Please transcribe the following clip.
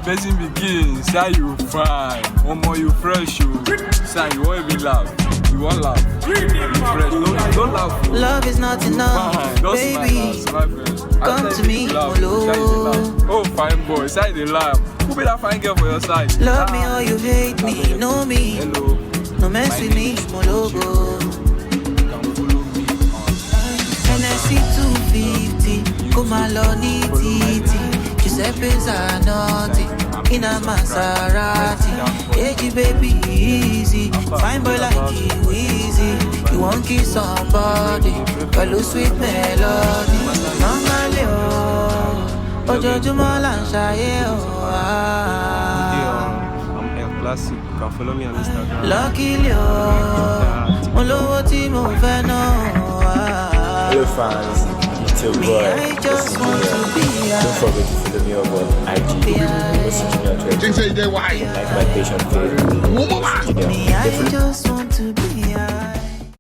Person begin, say you fine. One more you fresh, you. Say you won't even laugh. You won't laugh. You fresh. Don't laugh. Love is not enough, Fine. baby. Come to me, Molo. Oh, fine boy, side the laugh. Who be that fine girl for your side? Love me or you hate me, know me. Hello. No mess with me, Molo. You can follow me on NSC 250, come along, titi. Giuseppe's are naughty, in a Maserati. Hey, baby, easy. Fine boy like you, easy. You won't kiss somebody, follow sweet melody. Normally, oh, Ojojumo Lanshaye, oh. I'm El Classic. You can follow me on Instagram. Luckily, oh, Olowo ti mo fẹ́ náà. Hello fans, it's your boy. I just want to be Don't forget to follow me over on IG. Like my page on Facebook. me, I just want to be